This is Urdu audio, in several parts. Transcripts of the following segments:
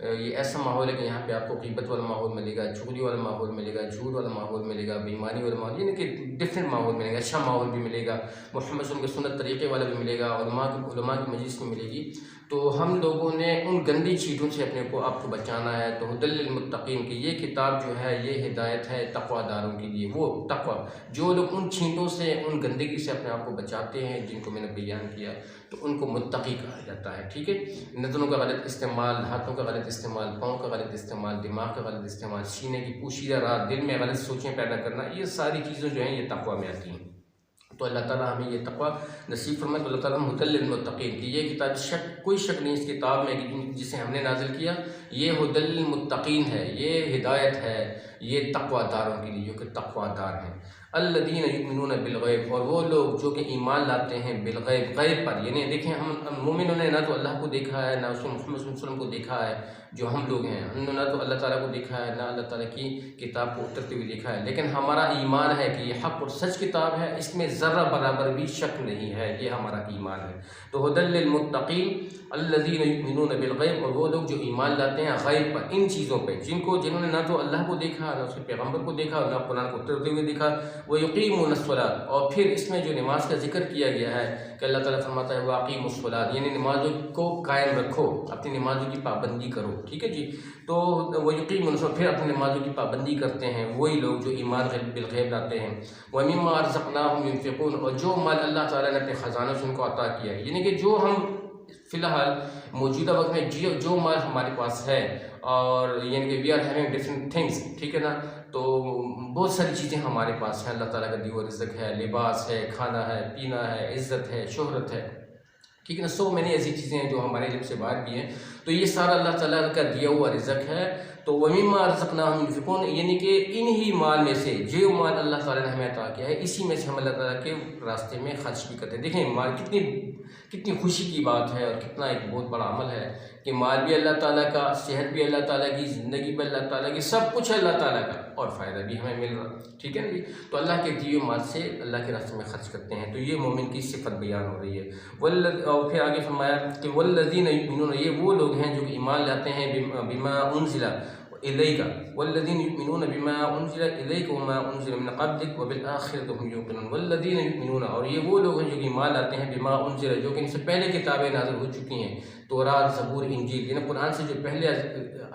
یہ ایسا ماحول ہے کہ یہاں پہ آپ کو غیبت والا ماحول ملے گا، چغلی والا ماحول ملے گا، جھوٹ والا ماحول ملے گا، بےایمانی والا ماحول، یعنی کہ ڈفرینٹ ماحول ملے گا، اچھا ماحول بھی ملے گا، محمد صلی اللہ علیہ وسلم کے سنت طریقے والا بھی ملے گا، علماء کی مجلس میں ملے گی۔ تو ہم لوگوں نے ان گندی چیزوں سے اپنے کو آپ کو بچانا ہے۔ تو ہدی للمتقین کی یہ کتاب جو ہے یہ ہدایت ہے تقوی داروں کے لیے، وہ تقوی جو لوگ ان چیزوں سے، ان گندگی سے اپنے آپ کو بچاتے ہیں جن کو میں نے بیان کیا، تو ان کو متقی کہا جاتا ہے، ٹھیک ہے۔ نظروں کا غلط استعمال، ہاتھوں کا غلط استعمال، پاؤں کا غلط استعمال، دماغ کا غلط استعمال، سینے کی پوشیدہ رات، دل میں غلط سوچیں پیدا کرنا، یہ ساری چیزیں جو ہیں یہ تقوی میں آتی ہیں۔ تو اللہ تعالیٰ ہمیں یہ تقوی نصیب فرمائے۔ تو اللہ تعالیٰ ہدی للمتقین کی یہ کتاب، کوئی شک نہیں اس کتاب میں کہ جسے ہم نے نازل کیا یہ ہدی للمتقین ہے، یہ ہدایت ہے یہ تقوی داروں کے لیے جو کہ تقوی دار ہیں۔ الذین یؤمنون بالغیب، اور وہ لوگ جو کہ ایمان لاتے ہیں بالغیب، غیب پر، یعنی دیکھیں ہم مومنوں نے نہ تو اللہ کو دیکھا ہے، نہ رسول محمد صلی اللہ علیہ وسلم کو دیکھا ہے جو ہم لوگ ہیں، ہم نے نہ تو اللہ تعالیٰ کو دیکھا ہے، نہ اللہ تعالیٰ کی کتاب کو اترتے ہوئے دیکھا ہے، لیکن ہمارا ایمان ہے کہ یہ حق اور سچ کتاب ہے، اس میں ذرہ برابر بھی شک نہیں ہے، یہ ہمارا ایمان ہے۔ تو ہدی للمتقین الذین یؤمنون بالغیب، اور وہ لوگ جو ایمان لاتے ہیں غیب پر، ان چیزوں پہ جنہوں نے نہ تو اللہ کو دیکھا، نہ اس کے پیغمبر کو دیکھا، نہ قرآن کو اترتے ہوئے دیکھا، وَيُقِيمُونَ الصَّلَاةَ، اور پھر اس میں جو نماز کا ذکر کیا گیا ہے کہ اللہ تعالیٰ فرماتا ہے وَأَقِيمُوا الصَّلَاةَ، یعنی نمازوں کو قائم رکھو، اپنی نمازوں کی پابندی کرو، ٹھیک ہے جی۔ تو وَيُقِيمُونَ الصَّلَاةَ، پھر اپنی نمازوں کی پابندی کرتے ہیں وہی لوگ جو ایمان بالغیب لاتے ہیں۔ وَمِمَّا رَزَقْنَاهُمْ يُنْفِقُونَ، اور جو مال اللہ تعالیٰ نے اپنے خزانوں سے ان کو عطا کیا ہے، یعنی کہ جو ہم فی الحال موجودہ وقت میں جو مال ہمارے پاس ہے، اور یعنی کہ we are having different things, ٹھیک ہے نا، تو بہت ساری چیزیں ہمارے پاس ہیں، اللہ تعالیٰ کا دیو رزق ہے، لباس ہے، کھانا ہے، پینا ہے، عزت ہے، شہرت ہے، ٹھیک ہے نا، سو مینی ایسی چیزیں ہیں جو ہمارے علم سے باہر بھی ہیں، تو یہ سارا اللہ تعالیٰ کا دیا ہوا رزق ہے۔ تو وَمِمَّا رَزَقْنَاهُمْ يُنْفِقُونَ، یعنی کہ انہی مال میں سے، جو مال اللہ تعالیٰ نے ہمیں عطا کیا ہے اسی میں سے ہم اللہ تعالیٰ کے راستے میں خرچ بھی کرتے ہیں۔ دیکھیں مال کتنی خوشی کی بات ہے، اور کتنا ایک بہت بڑا عمل ہے کہ مال بھی اللہ تعالیٰ کا، صحت بھی اللہ تعالیٰ کی، زندگی بھی اللہ تعالیٰ کی، سب کچھ اللہ تعالیٰ کا، اور فائدہ بھی ہمیں مل رہا، ٹھیک ہے نا جی۔ تو اللہ کے دیے مال سے اللہ کے راستے میں خرچ کرتے ہیں، تو یہ مومن کی صفت بیان ہو رہی ہے۔ اور پھر آگے فرمایا کہ والذین یؤمنون، یہ وہ لوگ ہیں جو ایمان لاتے ہیں بما انزل الیک، والذین یؤمنون بما انزل الیک وما انزل من قبلک وبالآخرۃ هم یوقنون، والذین یؤمنون، اور یہ وہ لوگ ہیں جو ایمان لاتے ہیں بما انزل، جو کہ ان سے پہلے کتابیں نازل ہو چکی ہیں، تورات، زبور، انجیل، یعنی قرآن سے جو پہلے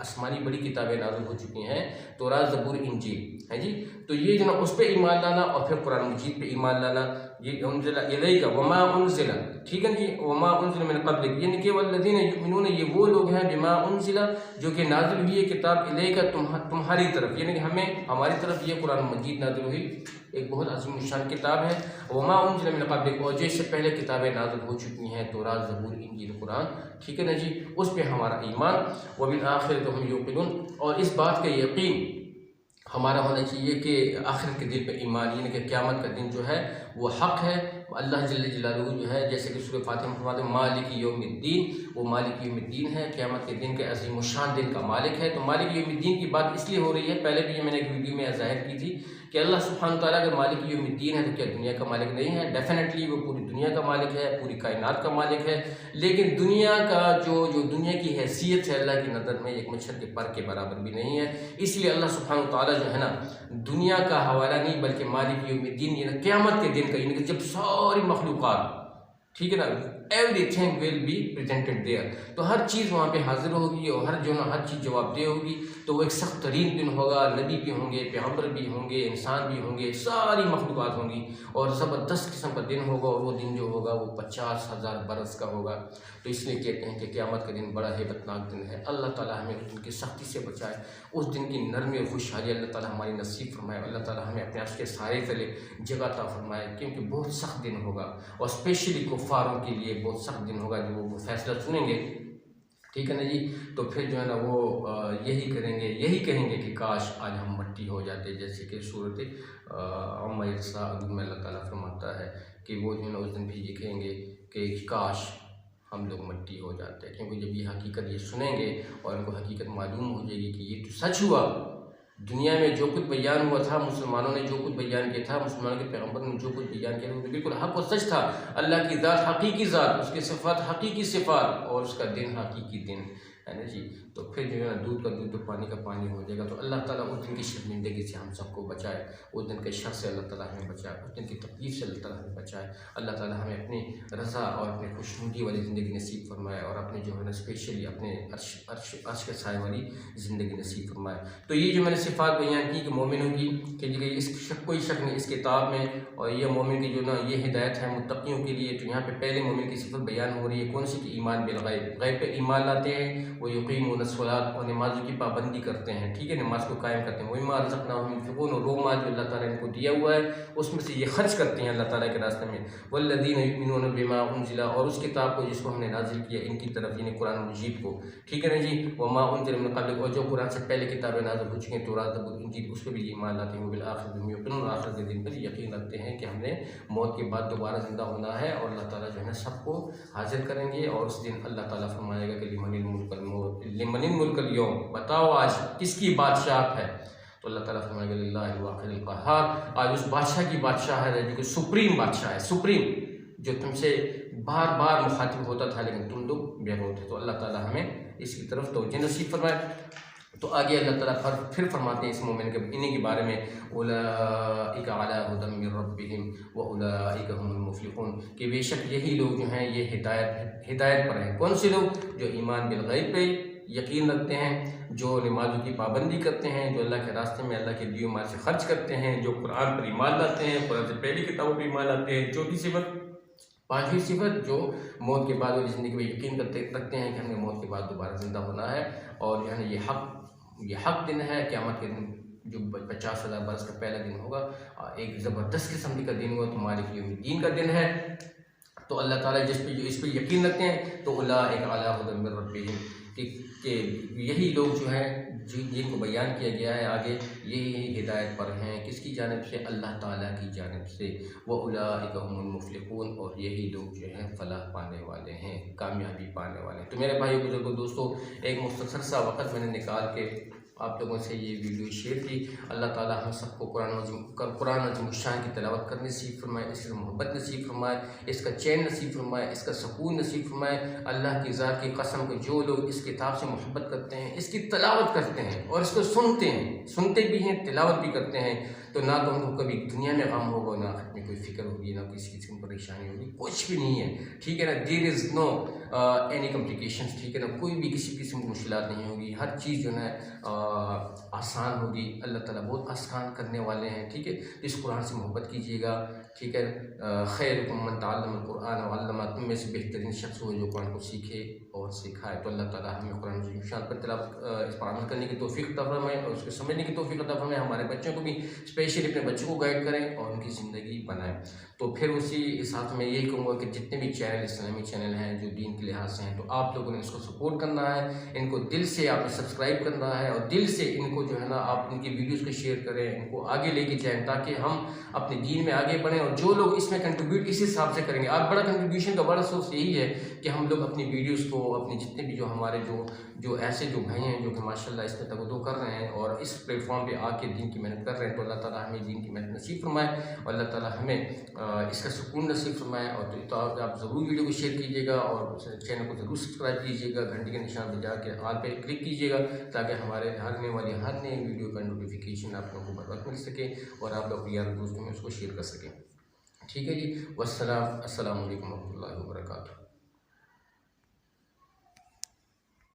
آسمانی بڑی کتابیں نازل ہو چکی ہیں، تورات، زبور، انجیل ہے جی، تو یہ جو نا اس پہ ایمان لانا، اور پھر قرآن مجید پہ ایمان لانا، یہ انزل الیک وما انزل، ٹھیک ہے جی، وما انزل من قبلک، یعنی کہ والذین یؤمنون، یہ وہ لوگ ہیں بما انزل، جو کہ نازل ہوئی ہے کتاب الیک، تمہاری طرف، یعنی کہ ہماری طرف یہ قرآن مجید نازل ہوئی، ایک بہت عظیم الشان کتاب ہے، وما انزل من قبلک، اور جیسے پہلے کتابیں نازل ہو چکی ہیں، تورات، زبور، انجیل، قرآن، ٹھیک ہے نا جی، اس پہ ہمارا ایمان، وبالآخرۃ هم یوقنون، اور اس بات کا یقین ہمارا ہونا چاہیے کہ آخرت کے دن پہ ایمان، یعنی کہ قیامت کا دن جو ہے وہ حق ہے، اللہ جل جلالہ جو ہے، جیسے کہ سورہ فاتحہ میں فرماتے ہیں مالک یوم الدین، وہ مالک یوم الدین ہے، قیامت کے دن کے عظیم الشان دن کا مالک ہے۔ تو مالک یوم الدین کی بات اس لیے ہو رہی ہے، پہلے بھی یہ میں نے ایک ویڈیو میں ظاہر کی تھی کہ اللہ سبحانہ تعالیٰ اگر مالک یوم الدین ہے تو کیا دنیا کا مالک نہیں ہے؟ ڈیفینیٹلی وہ پوری دنیا کا مالک ہے، پوری کائنات کا مالک ہے، لیکن دنیا کا جو دنیا کی حیثیت ہے اللہ کی نظر میں ایک مچھر کے پر کے برابر بھی نہیں ہے، اس لیے اللہ سبحانہ تعالیٰ جو ہے نا دنیا کا حوالہ نہیں بلکہ مالک یوم الدین، یعنی قیامت کے دن کا، یعنی کہ جب ساری مخلوقات، ٹھیک ہے نا، everything will be presented there, تو ہر چیز وہاں پہ حاضر ہوگی، اور ہر چیز جواب دہ ہوگی، تو وہ ایک سخت ترین دن ہوگا، نبی بھی ہوں گے، پیغمبر بھی ہوں گے، انسان بھی ہوں گے، ساری مخلوقات ہوں گی، اور زبردست قسم کا دن ہوگا، اور وہ دن جو ہوگا وہ 50,000 برس کا ہوگا۔ تو اس لیے کہتے ہیں کہ قیامت کا دن بڑا ہیبت ناک دن ہے، اللہ تعالیٰ ہمیں اس دن کی سختی سے بچائے، اس دن کی نرمی اور خوشحالی اللہ تعالیٰ ہماری نصیب فرمائے، اللہ تعالیٰ ہمیں اپنے عرش کے سائے تلے جگہ عطا فرمائے، کیونکہ بہت سخت دن ہوگا، اور اسپیشلی کفاروں کے لیے بہت سخت دن ہوگا جو وہ فیصلہ سنیں گے، ٹھیک ہے نا جی، تو پھر جو ہے نا وہ یہی کہیں گے کہ کاش آج ہم مٹی ہو جاتے، جیسے کہ صورت عما یتساءلون میں اللہ تعالیٰ فرماتا ہے کہ وہ جو ہے نا اس دن بھی یہ کہیں گے کہ کاش ہم لوگ مٹی ہو جاتے ہیں، کیونکہ جب یہ حقیقت یہ سنیں گے اور ان کو حقیقت معلوم ہو جائے گی کہ یہ تو سچ ہوا، دنیا میں جو کچھ بیان ہوا تھا، مسلمانوں نے جو کچھ بیان کیا تھا، مسلمانوں کے پیغمبر نے جو کچھ بیان کیا تھا، وہ بالکل حق و سچ تھا، اللہ کی ذات حقیقی ذات، اس کے صفات حقیقی صفات، اور اس کا دن حقیقی دن ہے نا جی. تو پھر جو ہے نا دودھ کا دودھ تو پانی کا پانی ہو جائے گا. تو اللہ تعالیٰ اس دن کی شرمندگی سے ہم سب کو بچائے, اس دن کے شر سے اللہ تعالیٰ ہمیں بچائے, اس دن کی تکلیف سے اللہ تعالیٰ ہمیں بچائے. اللہ تعالیٰ ہمیں اپنی رضا اور اپنی خوشنودی والی زندگی نصیب فرمائے, اور اپنے جو ہے نا اسپیشلی اپنے عرش کے سائے والی زندگی نصیب فرمائے. تو یہ جو میں نے صفات بیان کی کہ مومنوں کی, کہ اس کوئی شک نہیں اس کتاب میں, اور یہ مومن کی جو نا یہ ہدایت ہے متقیوں کے لیے. تو یہاں پہ پہلے مومن کی صفت بیان ہو رہی ہے, کون سی؟ کہ ایمان بالغیب, غیب پہ ایمان لاتے ہیں. وہ یقیمون الصلاۃ, اور نمازوں کی پابندی کرتے ہیں, ٹھیک ہے, نماز کو قائم کرتے ہیں. ومما رزقناہم ينفقون, اور وہ مال جو اللہ تعالیٰ نے ان کو دیا ہوا ہے اس میں سے یہ خرچ کرتے ہیں اللہ تعالیٰ کے راستے میں. والذین یؤمنون بما انزل, اور اس کتاب کو جس کو ہم نے نازل کیا ان کی طرف, یعنی قرآن مجید کو, ٹھیک ہے نا جی. وما انزل من قبلک, اور جو قرآن سے پہلے کتابیں نازل ہو چکی ہیں, تورات زبور انجیل, اس پہ بھی ایمان لاتے ہیں. وبالآخرۃ هم یوقنون, آخرت کے دن پر یقین رکھتے ہیں کہ ہم نے موت کے بعد دوبارہ زندہ ہونا ہے, اور اللہ تعالیٰ جو ہے نا سب کو حاضر کریں گے. اور اس دن اللہ تعالیٰ فرمائے گا کہ لمن الملک اليوم, بتاؤ آج کس کی بادشاہت ہے؟ تو اللہ تعالیٰ فرمائے گا للہ الواحد القہار, آج اس بادشاہ کی بادشاہ ہے جو کہ سپریم بادشاہ ہے, سپریم, جو تم سے بار بار مخاطب ہوتا تھا لیکن تم لوگ بے غور تھے. تو اللہ تعالیٰ ہمیں اس کی طرف توجہ نصیب فرمائے. تو آگے اللہ تعالیٰ پھر فرماتے ہیں اس مومن کے انہیں کے بارے میں, اولئک علی ھدی من ربہم واولئک ھم المفلحون, کہ بے شک یہی لوگ جو ہیں یہ ہدایت پر ہیں. کون سے لوگ؟ جو ایمان بالغیب پہ یقین رکھتے ہیں, جو نمازوں کی پابندی کرتے ہیں, جو اللہ کے راستے میں اللہ کے دیے مال سے خرچ کرتے ہیں, جو قرآن پر ایمان لاتے ہیں, قرآن سے پہلی کتابوں پر ایمان لاتے ہیں. چوتھی صفت, پانچویں صفت, جو موت کے بعد والی زندگی میں یقین رکھتے ہیں کہ ہم نے موت کے بعد دوبارہ زندہ ہونا ہے, اور جو ہے نا یہ حق دن ہے. قیامت کے دن جو 50,000 برس کا پہلا دن ہوگا, ایک زبردست قسم کا دن ہوگا, تو مالک یوم الدین کا دن ہے. تو اللہ تعالیٰ اس پہ یقین رکھتے ہیں, تو اولئک علی ھدی من ربہم, کہ یہی لوگ جو ہیں جن کو بیان کیا گیا ہے آگے, یہی ہدایت پر ہیں. کس کی جانب سے؟ اللہ تعالیٰ کی جانب سے. وَأُولَٰئِكَ هُمُ الْمُفْلِحُونَ, اور یہی لوگ جو ہیں فلاح پانے والے ہیں, کامیابی پانے والے ہیں. تو میرے بھائی بزرگوں دوستو, ایک مختصر سا وقت میں نے نکال کے آپ لوگوں سے یہ ویڈیو شیئر کی. اللہ تعالیٰ ہم سب کو قرآن عظیم الشان کی تلاوت کرنے نصیب فرمائے, اس سے محبت نصیب فرمائے, اس کا چین نصیب فرمائے, اس کا سکون نصیب فرمائے. اللہ کی ذات کی قسم کو جو لوگ اس کتاب سے محبت کرتے ہیں, اس کی تلاوت کرتے ہیں اور اس کو سنتے بھی ہیں, تلاوت بھی کرتے ہیں, تو نہ تو ان کو کبھی دنیا میں غم ہوگا, نہ آخرت میں کوئی فکر ہوگی, نہ کسی قسم کی پریشانی ہوگی, کچھ بھی نہیں ہے, ٹھیک ہے نا. دیر از نو اینی کمپلیکیشنس, ٹھیک ہے نا, کوئی بھی کسی قسم کی مشکلات نہیں ہوگی, ہر چیز جو ہے آسان ہوگی. اللہ تعالیٰ بہت آسان کرنے والے ہیں, ٹھیک ہے. اس قرآن سے محبت کیجیے گا, ٹھیک ہے. خیرکم من تعلم القرآن وعلمہ, تم میں سے بہترین شخص ہو جو قرآن کو سیکھے اور سکھائے. تو اللہ تعالیٰ ہمیں قرآن شان پر اس پر عمل کرنے کی توفیق عطا فرمائے, اور اس کو سمجھنے کی توفیق عطا فرمائے. ہمارے بچوں کو بھی اسپیشلی اپنے بچوں کو گائیڈ کریں اور ان کی زندگی بنائیں. تو پھر اسی ساتھ میں یہی کہوں گا کہ جتنے بھی چینل اسلامی چینل ہیں جو دین کے لحاظ سے ہیں, تو آپ لوگوں نے اس کو سپورٹ کرنا ہے, ان کو دل سے آپ نے سبسکرائب کرنا ہے, اور دل سے ان کو جو ہے نا آپ ان کی ویڈیوز کو شیئر کریں, ان کو آگے لے کے جائیں, تاکہ ہم اپنے دین میں آگے بڑھیں. اور جو لوگ اس میں کنٹریبیوٹ اس حساب سے کریں گے, آپ بڑا کنٹریبیوشن کا بڑا سورس یہی ہے کہ ہم لوگ اپنی ویڈیوز کو, اپنے جتنے بھی جو ہمارے جو ایسے جو بھائی ہیں جو کہ ماشاءاللہ اس میں توجہ کر رہے ہیں اور اس پلیٹ فارم پہ آ کے دین کی محنت کر رہے ہیں, تو اللہ تعالیٰ ہمیں دین کی محنت نصیب فرمائے, اور اللہ تعالیٰ ہمیں اس کا سکون نصیب فرمائے. اور تو آپ ضرور ویڈیو کو شیئر کیجیے گا, اور چینل کو ضرور سبسکرائب کیجیے گا, گھنٹی کے نشان پہ جا کے آل پہ کلک کیجیے گا, تاکہ ہمارے آنے والی ہر نئی ویڈیو کا نوٹیفیکیشن آپ لوگوں کو بر وقت مل سکے, اور آپ لوگ یار دوستوں میں اس کو شیئر کر سکیں. ٹھیک ہے جی. السلام علیکم و رحمۃ اللہ وبرکاتہ.